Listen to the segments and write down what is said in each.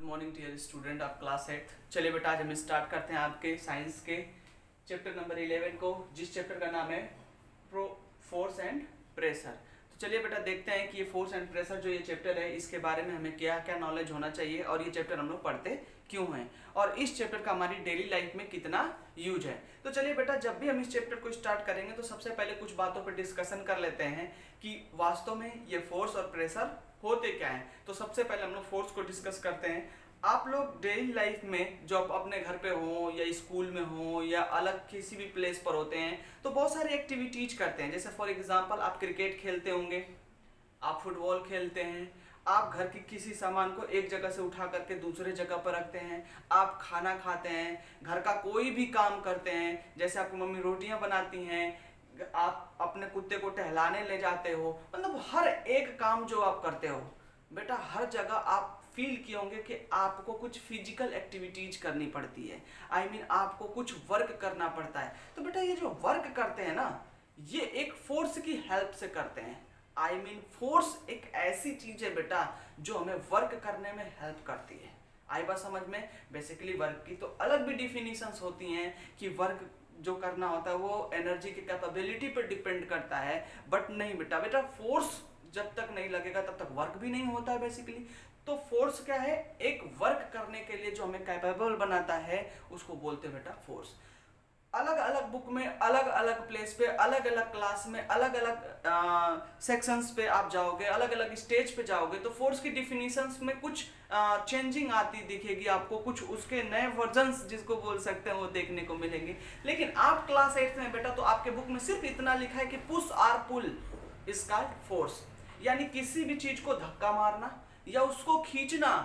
Good morning dear student of class 8। चलिए बेटा, आज हम स्टार्ट करते हैं आपके साइंस के चैप्टर नंबर 11 को, जिस चैप्टर का नाम है फोर्स एंड प्रेशर। तो चलिए बेटा, देखते हैं कि ये फोर्स एंड प्रेशर जो ये चैप्टर है, इसके बारे में हमें क्या क्या नॉलेज होना चाहिए और ये चैप्टर हम लोग पढ़ते क्यों हैं और इस चैप्टर का हमारी डेली लाइफ में कितना यूज है। तो चलिए बेटा, जब भी हम इस चैप्टर को स्टार्ट करेंगे तो सबसे पहले कुछ बातों पर डिस्कशन कर लेते हैं कि वास्तव में ये फोर्स और प्रेशर होते क्या हैं। तो सबसे पहले हम लोग फोर्स को डिस्कस करते हैं। आप लोग डेली लाइफ में जो अपने घर पे हो या स्कूल में हो या अलग किसी भी प्लेस पर होते हैं तो बहुत सारी एक्टिविटीज करते हैं। जैसे फॉर एग्जांपल आप क्रिकेट खेलते होंगे, आप फुटबॉल खेलते हैं, आप घर की किसी सामान को एक जगह से उठा करके दूसरे जगह पर रखते हैं, आप खाना खाते हैं, घर का कोई भी काम करते हैं, जैसे आपकी मम्मी रोटियां बनाती हैं, आप अपने कुत्ते को टहलाने ले जाते हो। मतलब हर एक काम जो आप करते हो बेटा, हर जगह आप फील किए होंगे कि आपको कुछ फिजिकल एक्टिविटीज करनी पड़ती है। आई मीन आपको कुछ वर्क करना पड़ता है। तो बेटा, ये जो वर्क करते हैं ना, ये एक फोर्स की हेल्प से करते हैं। आई मीन फोर्स एक ऐसी चीज है बेटा जो हमें वर्क करने में हेल्प करती है। आई बात समझ में? बेसिकली वर्क की तो अलग भी डिफिनीशंस होती हैं कि वर्क जो करना होता है वो एनर्जी की कैपेबिलिटी पर डिपेंड करता है, बट नहीं बेटा, फोर्स जब तक नहीं लगेगा तब तक वर्क भी नहीं होता है बेसिकली। तो फोर्स क्या है? एक वर्क करने के लिए जो हमें कैपेबल बनाता है उसको बोलते हैं बेटा फोर्स। अलग अलग बुक में, अलग अलग प्लेस पे, अलग अलग क्लास में, अलग अलग सेक्शंस पे आप जाओगे, अलग अलग स्टेज पे जाओगे तो फोर्स की डिफिनीशंस में कुछ चेंजिंग आती दिखेगी आपको, कुछ उसके नए वर्जन्स जिसको बोल सकते हैं वो देखने को मिलेंगे। लेकिन आप क्लास 8 में बेटा, तो आपके बुक में सिर्फ इतना लिखा है कि पुश और पुल इज कॉल्ड फोर्स, यानी किसी भी चीज को धक्का मारना या उसको खींचना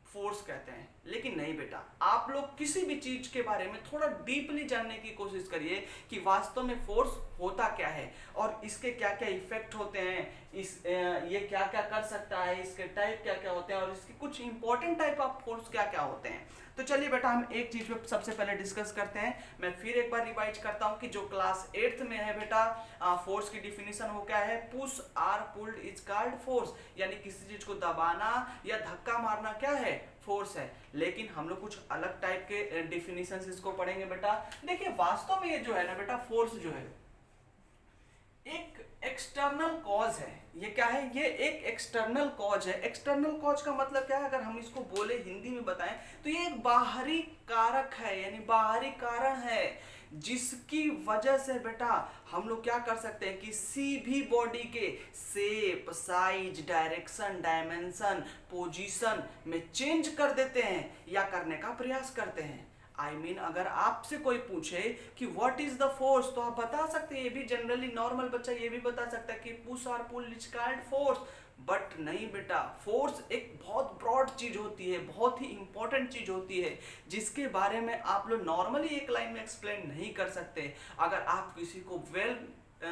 फोर्स कहते हैं। लेकिन नहीं बेटा, आप लोग किसी भी चीज के बारे में थोड़ा डीपली जानने की कोशिश करिए कि वास्तव में फोर्स होता क्या है और इसके क्या क्या इफेक्ट होते हैं, ये क्या क्या कर सकता है, इसके टाइप क्या क्या होते हैं और इसके कुछ इंपॉर्टेंट टाइप ऑफ फोर्स क्या क्या होते हैं। तो चलिए बेटा, हम एक चीज पे सबसे पहले डिस्कस करते हैं। मैं फिर एक बार रिवाइज करता हूं कि जो क्लास 8th में है बेटा, फोर्स की डिफिनीशन हो क्या है? पुश और पुल्ड इज कॉल्ड फोर्स, यानी किसी चीज को दबाना या धक्का मारना क्या है? फोर्स है। लेकिन हम लोग कुछ अलग टाइप के डिफिनीशंस इसको पढ़ेंगे बेटा। देखिए, वास्तव में ये जो है ना बेटा, फोर्स जो है एक एक्सटर्नल कॉज है। ये क्या है? ये एक एक्सटर्नल कॉज है। एक्सटर्नल कॉज का मतलब क्या है? अगर हम इसको बोले हिंदी में बताएं तो ये एक बाहरी कारक है, यानी बाहरी कारण है जिसकी वजह से बेटा हम लोग क्या कर सकते हैं कि किसी भी बॉडी के shape, size, direction, dimension, position में चेंज कर देते हैं या करने का प्रयास करते हैं। आई मीन अगर आपसे कोई पूछे कि व्हाट इज द फोर्स, तो आप बता सकते हैं, ये भी जनरली नॉर्मल बच्चा ये भी बता सकता है कि पुश और pull is called force. But नहीं बेटा, फोर्स एक बहुत ब्रॉड चीज होती है, बहुत ही इंपॉर्टेंट चीज होती है जिसके बारे में आप लोग नॉर्मली एक लाइन में एक्सप्लेन नहीं कर सकते। अगर आप किसी को वेल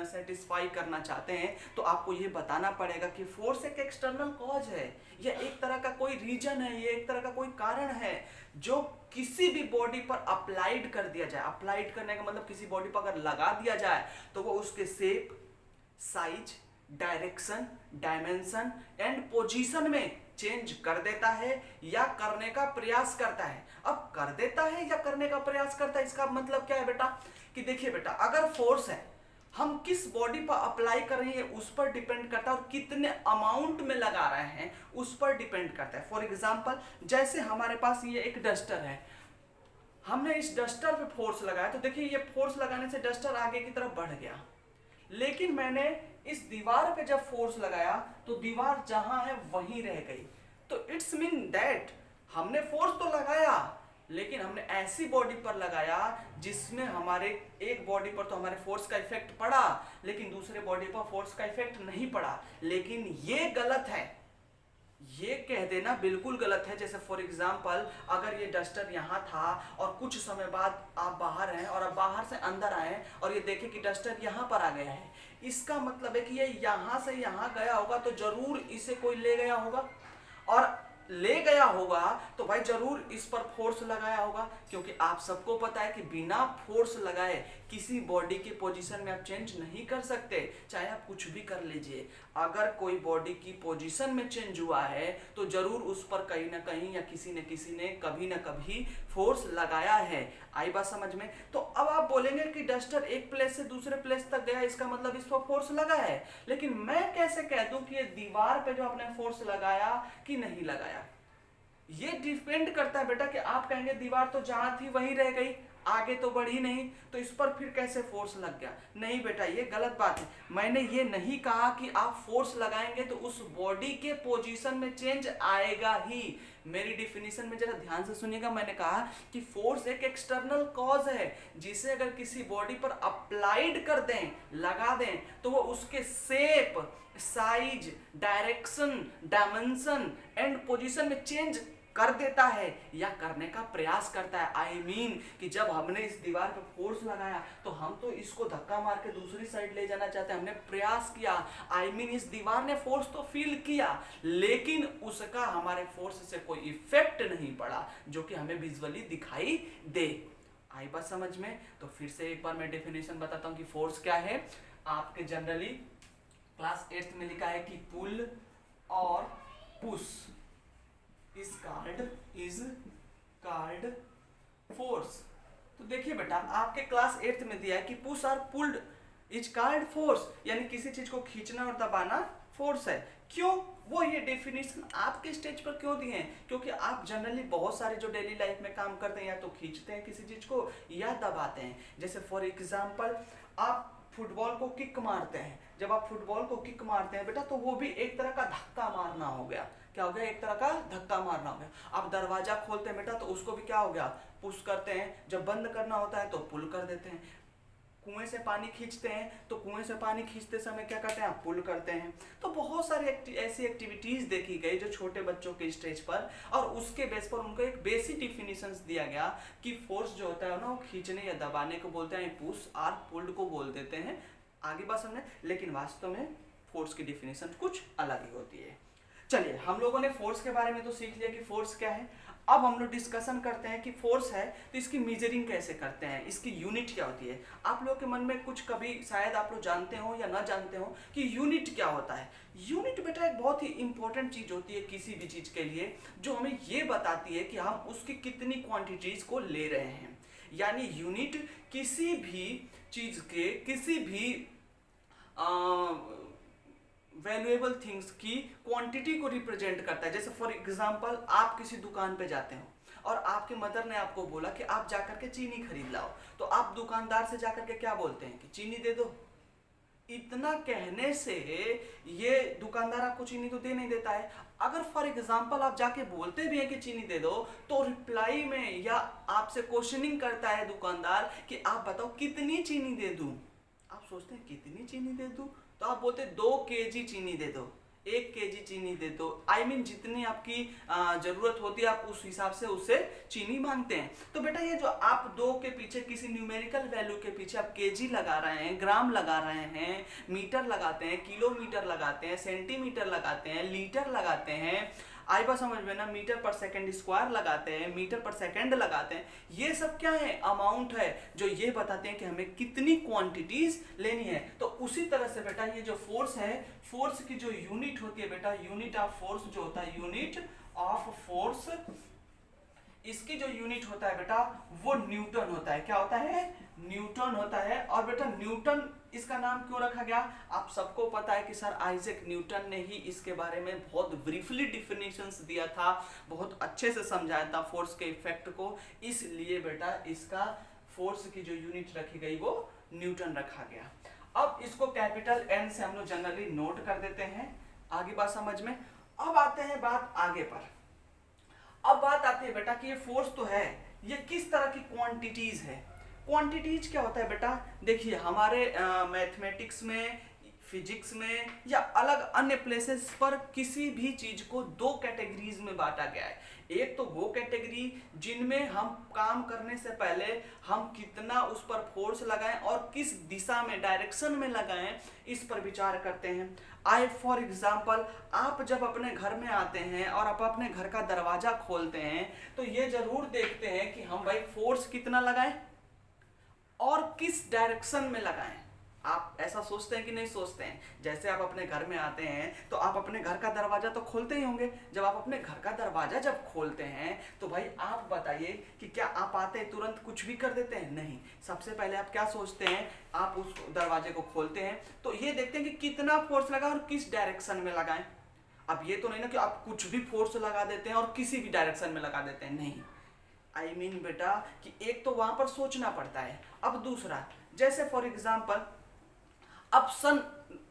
सेटिस्फाई करना चाहते हैं तो आपको ये बताना पड़ेगा कि फोर्स एक एक्सटर्नल कॉज है, यह एक तरह का कोई रीजन है, ये एक तरह का कोई कारण है जो किसी भी बॉडी पर अप्लाइड कर दिया जाए। अप्लाइड करने का मतलब किसी बॉडी पर अगर लगा दिया जाए तो वो उसके shape, size, direction, dimension and position में चेंज कर देता है या करने का प्रयास करता है। अब कर देता है या करने का प्रयास करता है, इसका मतलब क्या है बेटा? कि देखिए बेटा, अगर फोर्स है, हम किस बॉडी पर अप्लाई कर रहे हैं उस पर डिपेंड करता है और कितने अमाउंट में लगा रहे हैं उस पर डिपेंड करता है। फॉर एग्जांपल, जैसे हमारे पास ये एक डस्टर है, हमने इस डस्टर पे फोर्स लगाया तो देखिए ये फोर्स लगाने से डस्टर आगे की तरफ बढ़ गया। लेकिन मैंने इस दीवार पे जब फोर्स लगाया तो दीवार जहां है वहीं रह गई। तो इट्स मीन दैट हमने फोर्स तो लगाया लेकिन हमने ऐसी बॉडी पर लगाया जिसमें हमारे एक बॉडी पर तो हमारे फोर्स का इफेक्ट पड़ा लेकिन दूसरे बॉडी पर फोर्स का इफेक्ट नहीं पड़ा। लेकिन ये गलत है, ये कह देना बिल्कुल गलत है। जैसे फॉर एग्जांपल, अगर ये डस्टर यहाँ था और कुछ समय बाद आप बाहर हैं और आप बाहर से अंदर आए और ये देखें कि डस्टर यहाँ पर आ गया है, इसका मतलब है कि ये यहाँ से यहाँ गया होगा तो जरूर इसे कोई ले गया होगा और ले गया होगा तो भाई जरूर इस पर फोर्स लगाया होगा, क्योंकि आप सबको पता है कि बिना फोर्स लगाए किसी बॉडी के पोजीशन में आप चेंज नहीं कर सकते, चाहे आप कुछ भी कर लीजिए। अगर कोई बॉडी की पोजीशन में चेंज हुआ है तो जरूर उस पर कहीं ना कहीं या किसी न किसी ने कभी ना कभी फोर्स लगाया है। आई बात समझ में? तो अब आप बोलेंगे कि डस्टर एक प्लेस से दूसरे प्लेस तक गया, इसका मतलब इस पर फोर्स लगा है, लेकिन मैं कैसे कह दूं कि ये दीवार पे जो आपने फोर्स लगाया कि नहीं लगाया? ये डिपेंड करता है बेटा कि आप कहेंगे दीवार तो जहां थी वहीं रह गई, आगे तो बढ़ी नहीं, तो इस पर फिर कैसे फोर्स लग गया? नहीं बेटा, ये गलत बात है। मैंने ये नहीं कहा कि आप फोर्स लगाएंगे तो उस बॉडी के पोजीशन में चेंज आएगा ही। मेरी डिफिनीशन में जरा ध्यान से सुनिएगा, मैंने कहा कि फोर्स एक एक्सटर्नल कॉज है जिसे अगर किसी बॉडी पर अप्लाइड कर दें, लगा दें, तो वो उसके shape, size, direction, dimension and position में चेंज कर देता है या करने का प्रयास करता है। आई मीन कि जब हमने इस दीवार पर फोर्स लगाया तो हम तो इसको धक्का मार के दूसरी साइड ले जाना चाहते हैं, हमने प्रयास किया। आई मीन इस दीवार ने फोर्स तो फील किया, लेकिन उसका हमारे फोर्स से कोई इफेक्ट नहीं पड़ा जो कि हमें विजुअली दिखाई दे। आई बात समझ में? तो फिर से एक बार मैं डेफिनेशन बताता हूँ कि फोर्स क्या है। आपके जनरली क्लास 8th में लिखा है कि पुल और पुश is called force। तो देखिए बेटा, आपके क्लास 8th में दिया है कि पुश और पुल्ड इज कॉल्ड फोर्स, यानी किसी चीज को खींचना और दबाना फोर्स है। क्यों? वो ये डेफिनेशन आपके स्टेज पर क्यों दिए हैं? क्योंकि आप जनरली बहुत सारे जो डेली लाइफ में काम करते हैं या तो खींचते हैं किसी चीज को या दबाते हैं। जैसे फॉर एग्जाम्पल आप फुटबॉल को किक मारते हैं, जब आप फुटबॉल को किक मारते हैं बेटा तो वो भी एक तरह का धक्का मारना हो गया। क्या हो गया? एक तरह का धक्का मारना हो गया। आप दरवाजा खोलते हैं बेटा तो उसको भी क्या हो गया? पुश करते हैं। जब बंद करना होता है तो पुल कर देते हैं। कुएं से पानी खींचते हैं तो कुएं से पानी खींचते समय क्या करते हैं? आप पुल करते हैं। तो बहुत सारी ऐसी एक्टिविटीज देखी गई जो छोटे बच्चों के स्टेज पर, और उसके बेस पर उनको एक बेसिक डिफिनीशंस दिया गया कि फोर्स जो होता है ना वो खींचने या दबाने को बोलते हैं, पुश और पुल्ड को बोल देते हैं। आगे बात समझे? लेकिन वास्तव में फोर्स की डिफिनीशन कुछ अलग ही होती है। चलिए, हम लोगों ने फोर्स के बारे में तो सीख लिया कि फोर्स क्या है। अब हम लोग डिस्कशन करते हैं कि फोर्स है तो इसकी मेजरिंग कैसे करते हैं, इसकी यूनिट क्या होती है। आप लोगों के मन में कुछ कभी शायद आप लोग जानते हो या ना जानते हो कि यूनिट क्या होता है। यूनिट बेटा एक बहुत ही इंपॉर्टेंट चीज होती है किसी भी चीज के लिए, जो हमें ये बताती है कि हम उसकी कितनी क्वांटिटीज को ले रहे हैं। यानी यूनिट किसी भी चीज के, किसी भी वैल्यूएबल थिंग्स की क्वांटिटी को रिप्रेजेंट करता है। जैसे फॉर एग्जांपल आप किसी दुकान पे जाते हो और आपके मदर ने आपको बोला कि आप जाकर के चीनी खरीद लाओ, तो आप दुकानदार से जाकर के क्या बोलते हैं कि चीनी दे दो। इतना कहने से ये दुकानदार आपको चीनी तो दे नहीं देता है। अगर फॉर एग्जांपल आप जाके बोलते भी हैं कि चीनी दे दो, तो रिप्लाई में या आपसे क्वेश्चनिंग करता है दुकानदार कि आप बताओ कितनी चीनी दे दूं। आप सोचते हैं कितनी चीनी दे दूं, तो आप बोलते 2 kg चीनी दे दो, 1 kg चीनी दे दो। आई मीन जितनी आपकी जरूरत होती है आप उस हिसाब से उससे चीनी मांगते हैं। तो बेटा ये जो आप 2 के पीछे किसी न्यूमेरिकल वैल्यू के पीछे आप केजी लगा रहे हैं, ग्राम लगा रहे हैं, मीटर लगाते हैं, किलोमीटर लगाते हैं, सेंटीमीटर लगाते हैं, लीटर लगाते हैं, आई बात समझ में ना, मीटर पर सेकंड स्क्वायर लगाते हैं, मीटर पर सेकंड लगाते हैं। ये सब क्या है? अमाउंट है जो ये बताते हैं कि हमें कितनी क्वांटिटीज लेनी है। तो उसी तरह से बेटा ये जो फोर्स है, फोर्स की जो यूनिट होती है बेटा, यूनिट ऑफ फोर्स जो होता है, यूनिट ऑफ फोर्स, इसकी जो यूनिट होता है बेटा वो न्यूटन होता है। क्या होता है? न्यूटन होता है। और बेटा न्यूटन इसका नाम क्यों रखा गया? आप सबको पता है कि सर आइजैक न्यूटन ने ही इसके बारे में बहुत ब्रीफली डिफिनेशंस दिया था, बहुत अच्छे से समझाया था फोर्स के इफेक्ट को, इसलिए बेटा इसका फोर्स की जो यूनिट रखी गई वो न्यूटन रखा गया। अब इसको कैपिटल N से हम लोग जनरली नोट कर देते हैं। आगे बात समझ में? अब आते हैं बात आगे पर। अब बात आती है बेटा कि ये फोर्स तो है, ये किस तरह की क्वांटिटीज है। क्वांटिटीज क्या होता है बेटा? देखिए हमारे मैथमेटिक्स में फिजिक्स में या अलग अन्य प्लेसेस पर किसी भी चीज को दो कैटेगरीज में बांटा गया है। एक तो वो कैटेगरी जिनमें हम काम करने से पहले हम कितना उस पर फोर्स लगाएं और किस दिशा में, डायरेक्शन में लगाएं, इस पर विचार करते हैं। फॉर एग्जाम्पल, आप जब अपने घर में आते हैं और आप अपने घर का दरवाजा खोलते हैं तो ये जरूर देखते हैं कि हम भाई फोर्स कितना लगाएं और किस डायरेक्शन में लगाएं। आप ऐसा सोचते हैं कि नहीं सोचते हैं? जैसे आप अपने घर में आते हैं तो आप अपने घर का दरवाजा तो खोलते ही होंगे। जब आप अपने घर का दरवाजा जब खोलते हैं तो भाई आप बताइए कि क्या आप आते तुरंत कुछ भी कर देते हैं? नहीं। सबसे पहले आप क्या सोचते हैं? आप उस दरवाजे को खोलते हैं तो ये देखते हैं कि कितना फोर्स लगा और किस डायरेक्शन में लगाएं। अब ये तो नहीं ना कि आप कुछ भी फोर्स लगा देते हैं और किसी भी डायरेक्शन में लगा देते हैं, नहीं। आई मीन बेटा कि एक तो वहां पर सोचना पड़ता है। अब दूसरा, जैसे फॉर एग्जाम्पल अब सन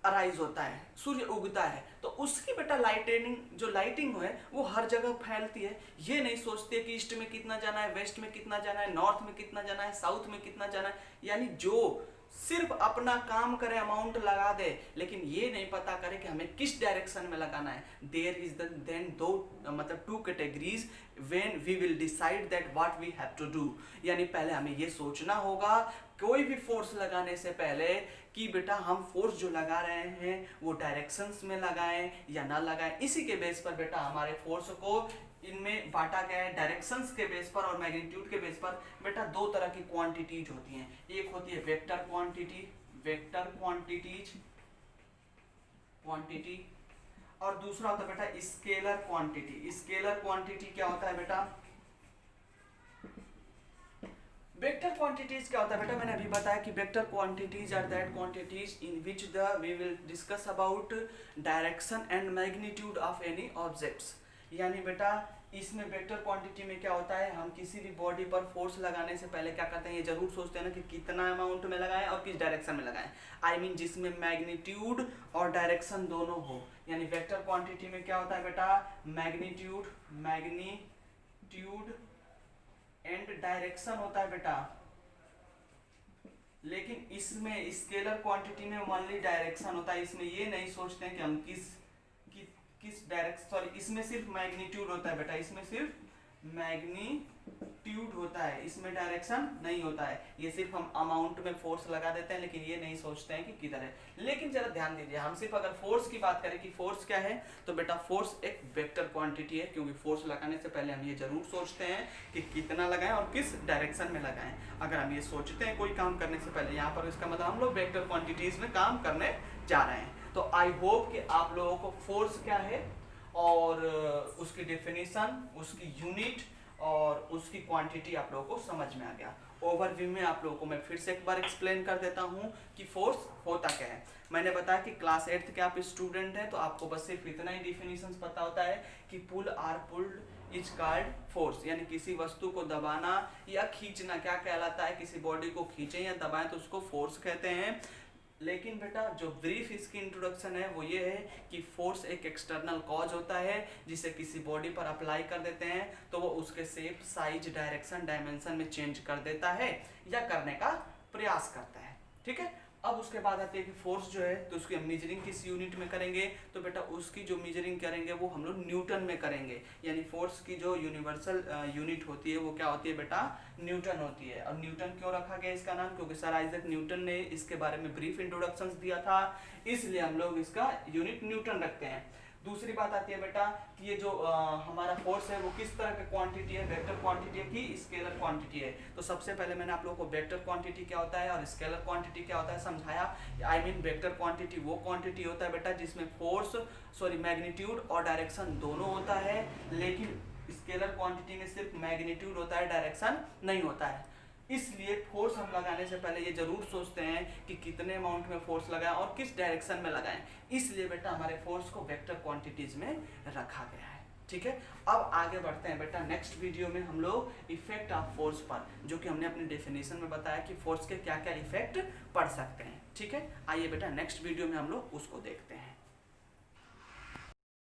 अराइज होता है, सूर्य उगता है, तो उसकी बेटा लाइटिंग है वो हर जगह फैलती है। ये नहीं सोचते कि ईस्ट में कितना जाना है, वेस्ट में कितना जाना है, नॉर्थ में कितना जाना है, साउथ में कितना जाना है। यानी जो सिर्फ अपना काम करे, अमाउंट लगा दे, लेकिन ये नहीं पता करे कि हमें किस डायरेक्शन में लगाना है। देयर इज देन दो मतलब two categories when we will decide that what we have to do. यानी पहले हमें ये सोचना होगा कोई भी फोर्स लगाने से पहले कि बेटा हम फोर्स जो लगा रहे हैं वो डायरेक्शंस में लगाएं या ना लगाएं। इसी के बेस पर बेटा हमारे फोर्स को इनमें बांटा गया है, डायरेक्शंस के बेस पर और मैग्नीट्यूड के बेस पर। बेटा दो तरह की क्वांटिटीज होती हैं, एक होती है वेक्टर क्वांटिटी और दूसरा होता है बेटा स्केलर क्वांटिटी। स्केलर क्वांटिटी क्या होता है बेटा? वेक्टर क्वांटिटीज क्या होता है बेटा? मैंने अभी बताया कि vector quantities are that quantities in which we will discuss about direction and magnitude of any objects. यानी बेटा इसमें वेक्टर क्वांटिटी में क्या होता है, हम किसी भी बॉडी पर फोर्स लगाने से पहले क्या करते हैं, ये जरूर सोचते हैं ना कि कितना अमाउंट में लगाएं और किस डायरेक्शन में लगाएं। आई मीन जिसमें मैग्नीट्यूड और डायरेक्शन दोनों हो। यानी वेक्टर क्वांटिटी में क्या होता है बेटा? मैग्नीट्यूड एंड डायरेक्शन होता है बेटा। लेकिन इसमें स्केलर क्वांटिटी में ओनली डायरेक्शन होता है। इसमें ये नहीं सोचते हैं कि हम किस डायरेक्शन, सॉरी इसमें सिर्फ मैग्नीट्यूड होता है बेटा, इसमें सिर्फ मैग्नीट्यूड होता है, इसमें डायरेक्शन नहीं होता है। ये सिर्फ हम अमाउंट में फोर्स लगा देते हैं, लेकिन ये नहीं सोचते हैं कि किधर है। लेकिन जरा ध्यान दीजिए, हम सिर्फ अगर फोर्स की बात करें कि फोर्स क्या है, तो बेटा फोर्स एक वेक्टर क्वांटिटी है, क्योंकि फोर्स लगाने से पहले हम ये जरूर सोचते हैं कि कितना लगाएं और किस डायरेक्शन में लगाएं। अगर हम ये सोचते हैं कोई काम करने से पहले, यहाँ पर इसका मतलब हम लोग वेक्टर क्वांटिटीज में काम करने जा रहे हैं। तो आई होप कि आप लोगों को फोर्स क्या है और उसकी डेफिनेशन, उसकी यूनिट और उसकी क्वांटिटी आप लोगों को समझ में आ गया। ओवरव्यू में आप लोगों को मैं फिर से एक बार एक्सप्लेन कर देता हूँ कि फोर्स होता क्या है। मैंने बताया कि क्लास 8th के आप स्टूडेंट हैं तो आपको बस सिर्फ इतना ही डिफिनीशन पता होता है कि pull are pulled is called force. यानी किसी वस्तु को दबाना या खींचना क्या कहलाता है, किसी बॉडी को खींचें या दबाएं तो उसको फोर्स कहते हैं। लेकिन बेटा जो ब्रीफ इसकी इंट्रोडक्शन है वो ये है कि फोर्स एक एक्सटर्नल कॉज होता है जिसे किसी बॉडी पर अप्लाई कर देते हैं तो वो उसके शेप, साइज, डायरेक्शन, डायमेंशन में चेंज कर देता है या करने का प्रयास करता है। ठीक है, अब उसके बाद आती है कि फोर्स जो है तो उसकी हम मीजरिंग किस यूनिट में करेंगे, तो बेटा उसकी जो मीजरिंग करेंगे वो हम लोग न्यूटन में करेंगे। यानी फोर्स की जो यूनिवर्सल यूनिट होती है वो क्या होती है बेटा? न्यूटन होती है। और न्यूटन क्यों रखा गया इसका नाम? क्योंकि सर आइजैक न्यूटन ने इसके बारे में ब्रीफ इंट्रोडक्शन दिया था, इसलिए हम लोग इसका यूनिट न्यूटन रखते हैं। दूसरी बात आती है बेटा कि ये जो हमारा फोर्स है वो किस तरह की क्वांटिटी है, वेक्टर क्वांटिटी है कि स्केलर क्वांटिटी है। तो सबसे पहले मैंने आप लोगों को वेक्टर क्वांटिटी क्या होता है और स्केलर क्वांटिटी क्या होता है समझाया। आई मीन वेक्टर क्वांटिटी वो क्वांटिटी होता है बेटा जिसमें मैग्नीट्यूड और डायरेक्शन दोनों होता है, लेकिन स्केलर क्वांटिटी में सिर्फ मैग्नीट्यूड होता है, डायरेक्शन नहीं होता है। इसलिए फोर्स हम लगाने से पहले ये जरूर सोचते हैं कि कितने अमाउंट में फोर्स लगाएं और किस डायरेक्शन में लगाएं। इसलिए बेटा हमारे फोर्स को वेक्टर क्वांटिटीज में रखा गया है। ठीक है, अब आगे बढ़ते हैं बेटा नेक्स्ट वीडियो में हम लोग इफेक्ट ऑफ फोर्स पर, जो कि हमने अपनी डेफिनेशन में बताया कि फोर्स के क्या क्या इफेक्ट पड़ सकते हैं। ठीक है, आइए बेटा नेक्स्ट वीडियो में हम लोग उसको देखते हैं।